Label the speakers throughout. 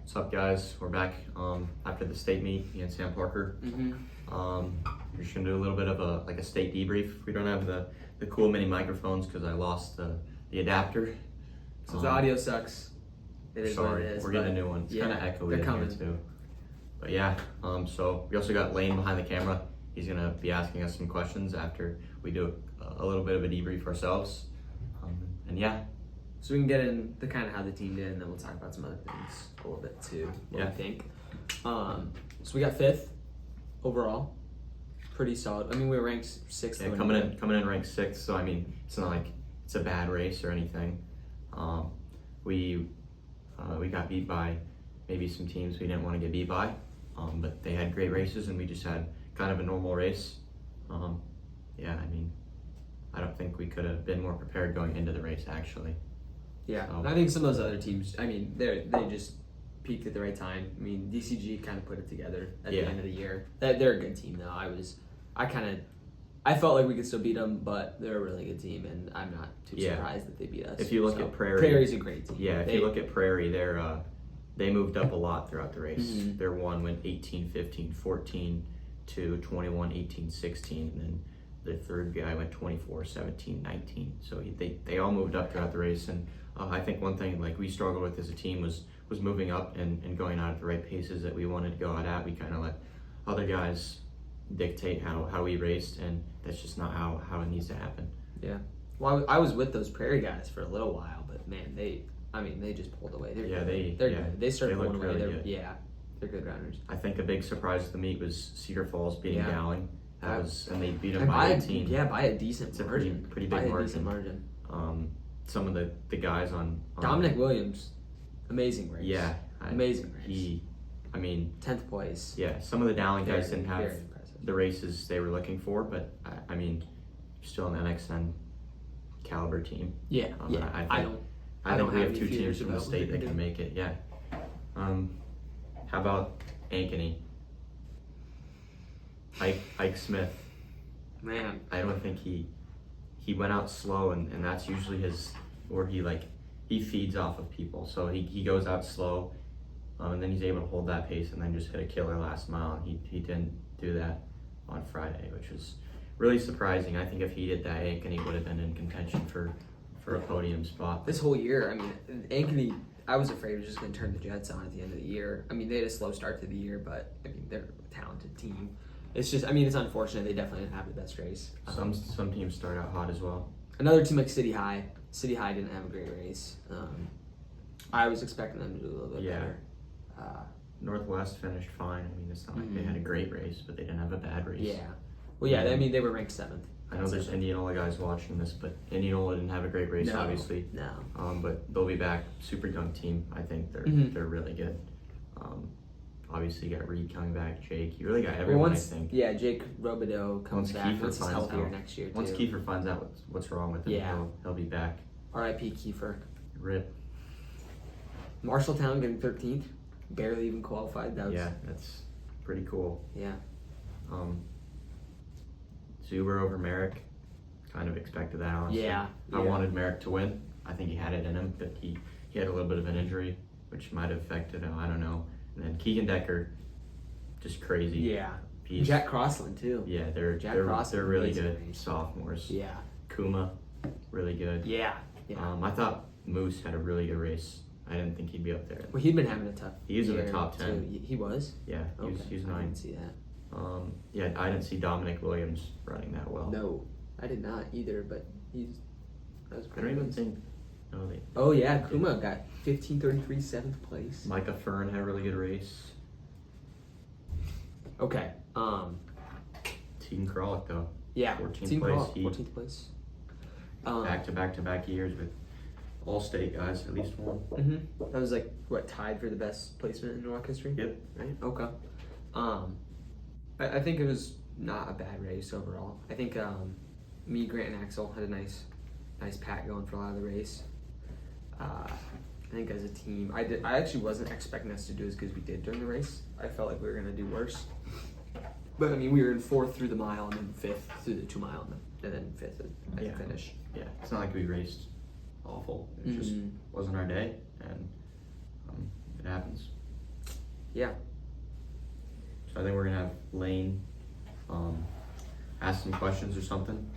Speaker 1: What's up, guys? We're back after the state meet, me and Sam Parker. We're just gonna do a little bit of a state debrief. We don't have the cool mini microphones because I lost the adapter.
Speaker 2: So if the audio sucks, it is
Speaker 1: sorry,
Speaker 2: what it is.
Speaker 1: we're getting a new one. It's kind of echoey in here too. But yeah, so we also got Lane behind the camera. He's gonna be asking us some questions after we do a little bit of a debrief ourselves. And yeah.
Speaker 2: So we can get in the kind of how the team did, and then we'll talk about some other things a little bit too. What I think. So we got 5th overall, pretty solid. I mean, we were ranked 6th.
Speaker 1: Yeah, coming in ranked 6th. So I mean, it's not like it's a bad race or anything. We got beat by maybe some teams we didn't want to get beat by, but they had great races, and we just had kind of a normal race. Yeah, I mean, I don't think we could have been more prepared going into the race, actually.
Speaker 2: Yeah, so. I think some of those other teams, I mean, they just peaked at the right time. I mean, DCG kind of put it together at the end of the year. They're a good team, though. I felt like we could still beat them, but they're a really good team, and I'm not too surprised that they beat us.
Speaker 1: If you look at Prairie,
Speaker 2: Prairie's a great team.
Speaker 1: Yeah, if you look at Prairie, they moved up a lot throughout the race. Their one went 18-15, 14 to 21, 18, 16, and then the third guy went 24, 17, 19. So they all moved up throughout the race, and I think one thing like we struggled with as a team was moving up and going out at the right paces that we wanted to go out at. We kind of let other guys dictate how we raced, and that's just not how it needs to happen.
Speaker 2: Yeah. Well, I was with those Prairie guys for a little while, but man, they just pulled away. They're good. They started pulling away.
Speaker 1: Really good.
Speaker 2: Yeah, they're good runners.
Speaker 1: I think a big surprise of the meet was Cedar Falls beating Dowling. And they beat them
Speaker 2: by
Speaker 1: 18.
Speaker 2: By a decent margin.
Speaker 1: Pretty big margin. Some of the guys on
Speaker 2: Dominic Williams, amazing race.
Speaker 1: Yeah,
Speaker 2: amazing race. 10th place.
Speaker 1: Yeah, some of the Dowling guys didn't have the races they were looking for, but I mean, still an NXN caliber team.
Speaker 2: Yeah,
Speaker 1: I think we have 2 teams from the state that can make it. Yeah. How about Ankeny? Ike Smith.
Speaker 2: Man,
Speaker 1: I don't think he went out slow, and that's usually where he feeds off of people. So he goes out slow, and then he's able to hold that pace and then just hit a killer last mile. And he didn't do that on Friday, which was really surprising. I think if he did that, Ankeny would have been in contention for a podium spot.
Speaker 2: This whole year, I mean, Ankeny, I was afraid it was just going to turn the Jets on at the end of the year. I mean, they had a slow start to the year, but I mean, they're a talented team. It's just, I mean, it's unfortunate they definitely didn't have the best race.
Speaker 1: Some teams start out hot as well.
Speaker 2: Another team like City High. City High didn't have a great race. I was expecting them to do a little bit better.
Speaker 1: Northwest finished fine. I mean, it's not like they had a great race, but they didn't have a bad race.
Speaker 2: Yeah. Well, yeah, I mean, they were ranked 7th.
Speaker 1: I know there's Indianola guys watching this, but Indianola didn't have a great race, obviously.
Speaker 2: No.
Speaker 1: But they'll be back. Super young team. I think they're really good. Obviously, you got Reed coming back, Jake. You really got everyone, I think.
Speaker 2: Yeah, Jake Robideau comes back. Once he's healthier next year,
Speaker 1: Once Kiefer finds out what's wrong with him, he'll be back.
Speaker 2: R.I.P. Kiefer.
Speaker 1: RIP.
Speaker 2: Marshalltown getting 13th. Barely even qualified.
Speaker 1: That's pretty cool.
Speaker 2: Yeah.
Speaker 1: Zuber over Merrick. Kind of expected that, honestly.
Speaker 2: Yeah.
Speaker 1: I wanted Merrick to win. I think he had it in him, but he had a little bit of an injury, which might have affected him. I don't know. And then Keegan Decker, just crazy.
Speaker 2: Yeah. Jack Crossland, too.
Speaker 1: Yeah, they're really good sophomores.
Speaker 2: Yeah.
Speaker 1: Kuma, really good.
Speaker 2: Yeah.
Speaker 1: I thought Moose had a really good race. I didn't think he'd be up there.
Speaker 2: Well, he'd been having a tough
Speaker 1: He was in the top 10.
Speaker 2: Too. He was?
Speaker 1: Yeah, he was 9.
Speaker 2: I didn't see that.
Speaker 1: I didn't see Dominic Williams running that well.
Speaker 2: No, I did not either, but that was great.
Speaker 1: I don't even think...
Speaker 2: Kuma got 15:33, 7th place.
Speaker 1: Micah Fern had a really good race.
Speaker 2: Okay.
Speaker 1: Tegan Kralik, though.
Speaker 2: Yeah.
Speaker 1: 14th place.
Speaker 2: 14th place.
Speaker 1: Back-to-back years with all-state guys, at least one.
Speaker 2: That was tied for the best placement in Norwalk history?
Speaker 1: Yep.
Speaker 2: Right? Okay. I think it was not a bad race overall. I think me, Grant, and Axel had a nice pack going for a lot of the race. I think as a team, I actually wasn't expecting us to do as good as we did during the race. I felt like we were going to do worse. But I mean, we were in 4th through the mile and then 5th through the 2 mile and then 5th at the finish.
Speaker 1: Yeah, it's not like we raced awful. It just wasn't our day, and it happens.
Speaker 2: Yeah.
Speaker 1: So I think we're gonna have Lane ask some questions or something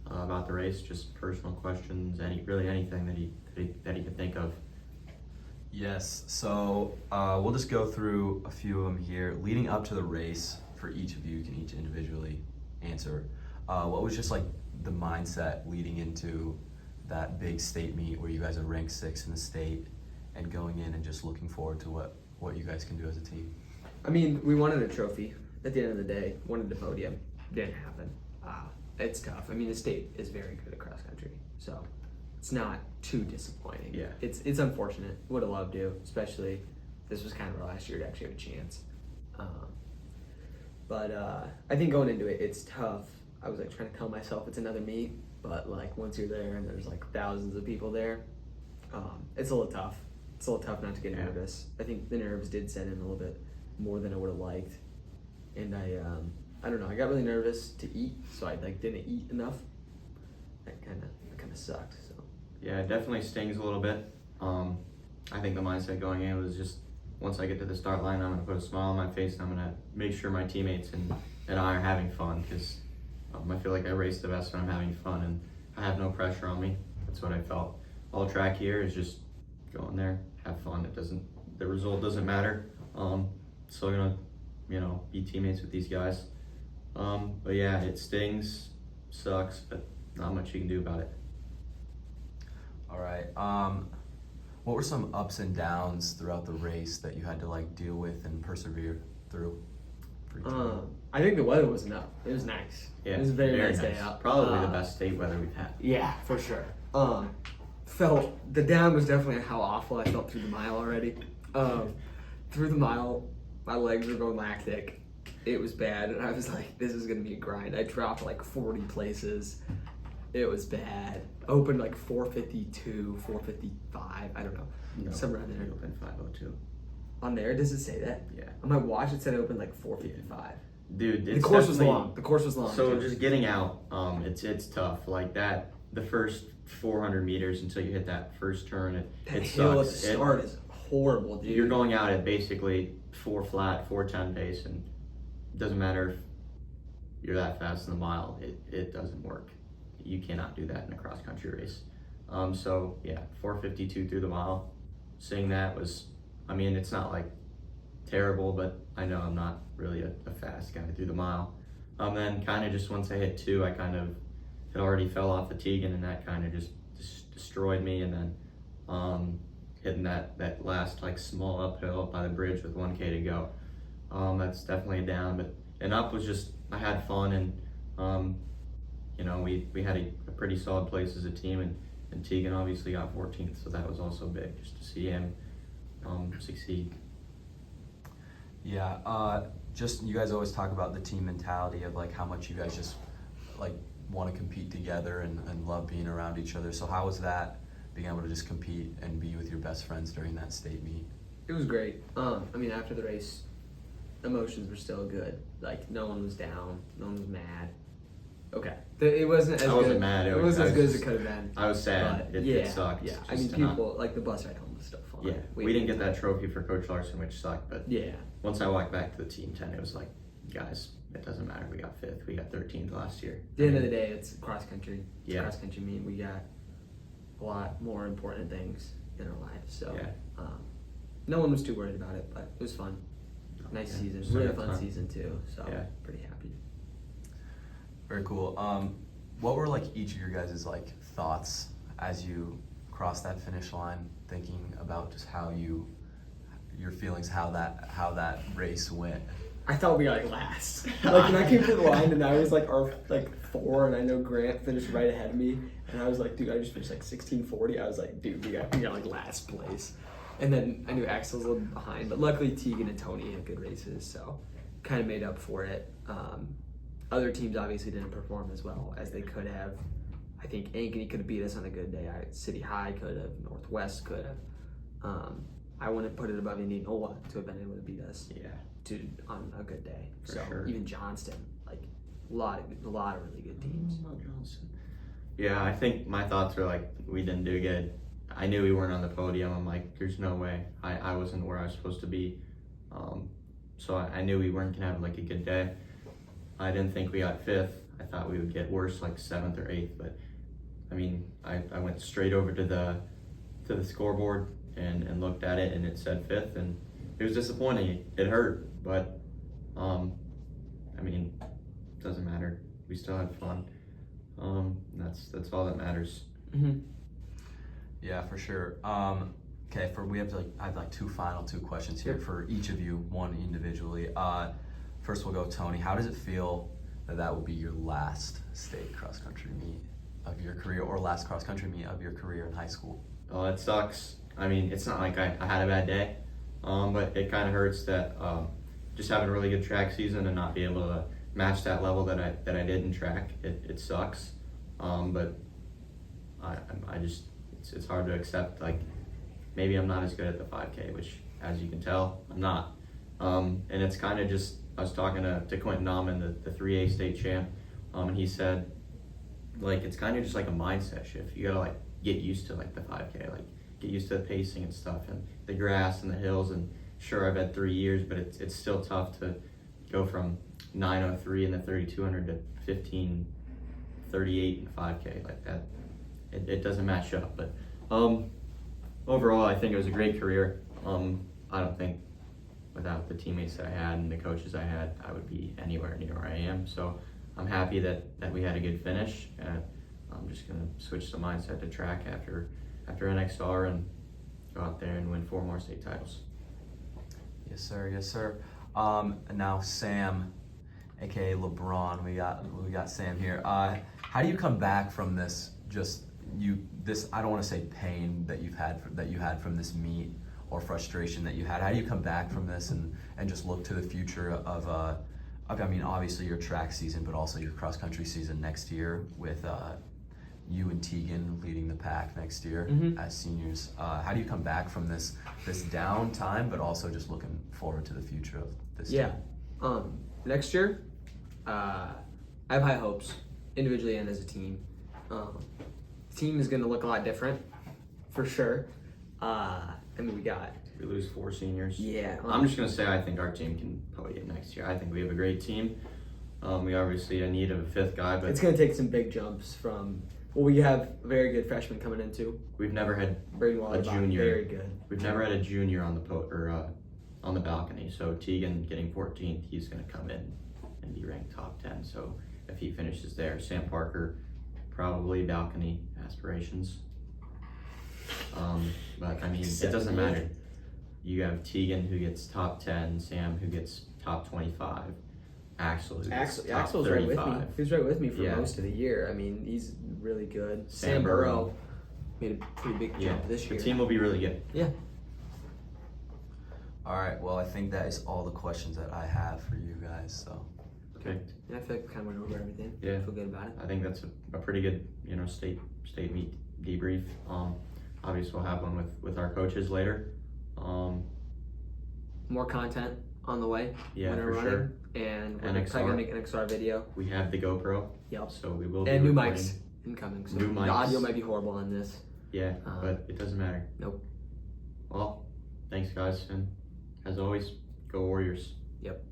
Speaker 1: about the race, just personal questions, anything that he could think of.
Speaker 3: Yes, so we'll just go through a few of them here. Leading up to the race, for each of you, you can each individually answer. What was just like the mindset leading into that big state meet where you guys are ranked 6th in the state and going in and just looking forward to what you guys can do as a team?
Speaker 2: I mean, we wanted a trophy at the end of the day, wanted the podium. Didn't happen. It's tough. I mean, the state is very good at cross country, so it's not too disappointing.
Speaker 1: Yeah.
Speaker 2: It's unfortunate. Would have loved to, especially this was kind of our last year to actually have a chance. But I think going into it, it's tough. I was like trying to tell myself it's another meet, but like once you're there and there's like thousands of people there, it's a little tough. It's a little tough not to get nervous. I think the nerves did set in a little bit more than I would have liked, and I don't know. I got really nervous to eat, so I like didn't eat enough. That kind of sucked. So
Speaker 1: Yeah, it definitely stings a little bit. I think the mindset going in was just once I get to the start line, I'm gonna put a smile on my face and I'm gonna make sure my teammates and I are having fun because I feel like I race the best when I'm having fun and I have no pressure on me. That's what I felt. All track here is just go in there, have fun. The result doesn't matter. Still gonna, be teammates with these guys. But yeah, it stings, sucks, but not much you can do about it.
Speaker 3: All right. What were some ups and downs throughout the race that you had to like deal with and persevere through?
Speaker 2: I think the weather was enough. It was nice.
Speaker 1: Yeah,
Speaker 2: it was a very nice day out.
Speaker 1: Probably the best state weather we've had.
Speaker 2: Yeah, for sure. Felt the down was definitely how awful I felt through the mile already. Through the mile, my legs were going lactic. It was bad, and I was like, this is gonna be a grind. I dropped like 40 places. It was bad. Opened like 452, 455. I don't know.
Speaker 1: No,
Speaker 2: Somewhere around there.
Speaker 1: it opened 5:02.
Speaker 2: On there, does it say that?
Speaker 1: Yeah.
Speaker 2: On my watch, it said open like 455.
Speaker 1: Dude,
Speaker 2: The course was long. The course was long.
Speaker 1: So
Speaker 2: too.
Speaker 1: just getting out, it's tough. Like that, the first 400 meters until you hit that first turn,
Speaker 2: that
Speaker 1: it
Speaker 2: hill at the
Speaker 1: sucks.
Speaker 2: start is horrible, dude.
Speaker 1: You're going out at basically 4 flat, 4:10 pace, and it doesn't matter if you're that fast in the mile. It doesn't work. You cannot do that in a cross country race. So yeah, 4:52 through the mile. Seeing that was, it's not like terrible, but I know I'm not really a fast guy through the mile. Then kind of just once I hit 2, I kind of had already fell off the Tegan, and that kind of just destroyed me. And then hitting that last like small uphill by the bridge with 1K to go. That's definitely a down, but an up was just I had fun, and we had a pretty solid place as a team, and Tegan obviously got 14th, so that was also big just to see him succeed.
Speaker 3: Yeah, just you guys always talk about the team mentality of like how much you guys just like want to compete together and love being around each other. So how was that, being able to just compete and be with your best friends during that state meet?
Speaker 2: It was great. After the race, emotions were still good. Like no one was down, no one was mad. Okay, it wasn't as
Speaker 1: I
Speaker 2: good.
Speaker 1: wasn't mad.
Speaker 2: It wasn't as good as it could have been.
Speaker 1: I was sad. It sucked.
Speaker 2: Yeah,
Speaker 1: just
Speaker 2: people like the bus ride home was still fun.
Speaker 1: Yeah, we didn't get that trophy for Coach Larson, which sucked. But
Speaker 2: yeah,
Speaker 1: once I walked back to the team 10, it was like, guys, it doesn't matter. We got 5th. We got 13th last year.
Speaker 2: At the end of the day, it's cross country. It's
Speaker 1: Yeah.
Speaker 2: cross country meet. We got a lot more important things in our lives. So
Speaker 1: Yeah.
Speaker 2: no one was too worried about it, but it was fun. Nice
Speaker 1: Yeah,
Speaker 2: season.
Speaker 1: still
Speaker 2: Really
Speaker 1: got
Speaker 2: fun
Speaker 1: time.
Speaker 2: season too. So
Speaker 1: Yeah.
Speaker 2: pretty happy.
Speaker 3: Very cool. What were like each of your guys' like thoughts as you crossed that finish line, thinking about just your feelings, how that race went?
Speaker 2: I thought we got like last. Like when I came to the line and I was like 4, and I know Grant finished right ahead of me, and I was like, dude, I just finished like 16:40. I was like, dude, we got like last place. And then I knew Axel was a little behind, but luckily Tegan and Tony had good races, so kind of made up for it. Other teams obviously didn't perform as well as they could have. I think Ankeny could have beat us on a good day. City High could have. Northwest could have. I wouldn't put it above Indianola to have been able to beat us.
Speaker 1: Yeah.
Speaker 2: On a good day.
Speaker 1: For
Speaker 2: so
Speaker 1: sure.
Speaker 2: even Johnston, like a lot of really good teams.
Speaker 1: Yeah, I think my thoughts were like, we didn't do good. I knew we weren't on the podium. I'm like, there's no way. I wasn't where I was supposed to be. So I knew we weren't gonna have like a good day. I didn't think we got 5th. I thought we would get worse, like 7th or 8th. But I mean, I went straight over to the scoreboard and looked at it, and it said 5th, and it was disappointing. It hurt, but I mean, it doesn't matter. We still had fun. That's all that matters.
Speaker 2: Mm-hmm.
Speaker 3: Yeah, for sure. Okay, I have like two questions here for each of you, one individually. First we'll go Tony. How does it feel that will be your last state cross country meet of your career, or last cross country meet of your career in high school?
Speaker 1: Oh, it sucks. I mean, it's not like I had a bad day, but it kind of hurts that just having a really good track season and not be able to match that level that I did in track. It sucks, but I just it's hard to accept. Like, maybe I'm not as good at the 5K, which, as you can tell, I'm not. And it's kind of just, I was talking to Quentin Nauman, the 3A state champ, and he said, like, it's kind of just like a mindset shift. You gotta like get used to like the 5K, like get used to the pacing and stuff, and the grass and the hills. And sure, I've had 3 years, but it's still tough to go from 9:03 in the 3200 to 15:38 in the 5K like that. It doesn't match up. But overall, I think it was a great career. I don't think without the teammates that I had and the coaches I had, I would be anywhere near where I am. So I'm happy that we had a good finish. I'm just gonna switch the mindset to track after NXR and go out there and win 4 more state titles.
Speaker 3: Yes, sir. Yes, sir. And now Sam, aka LeBron. We got Sam here. How do you come back from this? I don't want to say pain that you had from this meet, or frustration that you had. How do you come back from this and just look to the future of I mean, obviously your track season, but also your cross country season next year with you and Tegan leading the pack next year as seniors. How do you come back from this down time, but also just looking forward to the future of this team?
Speaker 2: Next year, I have high hopes, individually and as a team. The team is going to look a lot different, for sure. I mean,
Speaker 1: We lose 4 seniors.
Speaker 2: Yeah.
Speaker 1: I'm just gonna say I think our team can probably get next year. I think we have a great team. We obviously in need of a 5th guy, but
Speaker 2: it's going to take some big jumps from. Well, we have a very good freshman coming in too.
Speaker 1: we've never had
Speaker 2: Brainwater,
Speaker 1: a junior.
Speaker 2: very good.
Speaker 1: We've never had a junior on the balcony. So Tegan getting 14th, he's gonna come in and be ranked top 10. So if he finishes there, Sam Parker probably balcony aspirations. But I mean, it doesn't matter. You have Tegan who gets top 10, Sam who gets top 25, Axel who gets top
Speaker 2: Axel's
Speaker 1: 35.
Speaker 2: right with me. He was right with me for
Speaker 1: Yeah.
Speaker 2: most of the year. I mean, he's really good.
Speaker 1: Sam
Speaker 2: Burrow made a pretty big
Speaker 1: Yeah,
Speaker 2: jump this year.
Speaker 1: the team will be really good.
Speaker 2: Yeah.
Speaker 3: All right. Well, I think that is all the questions that I have for you guys. So.
Speaker 1: Okay.
Speaker 2: Yeah, I feel like we kind of went over everything.
Speaker 1: Yeah.
Speaker 2: I feel good about it.
Speaker 1: I think that's a pretty good, state meet debrief. Obviously we'll have one with our coaches later.
Speaker 2: More content on the way.
Speaker 1: Yeah,
Speaker 2: when
Speaker 1: for
Speaker 2: we're running.
Speaker 1: sure.
Speaker 2: And we're
Speaker 1: NXR.
Speaker 2: probably gonna make an XR video.
Speaker 1: We have the GoPro.
Speaker 2: Yep.
Speaker 1: So we will be
Speaker 2: And new
Speaker 1: recording.
Speaker 2: mics incoming. So
Speaker 1: New
Speaker 2: the
Speaker 1: mics.
Speaker 2: audio might be horrible on this.
Speaker 1: Yeah, but it doesn't matter.
Speaker 2: Nope.
Speaker 1: Well, thanks guys, and as always, go Warriors.
Speaker 2: Yep.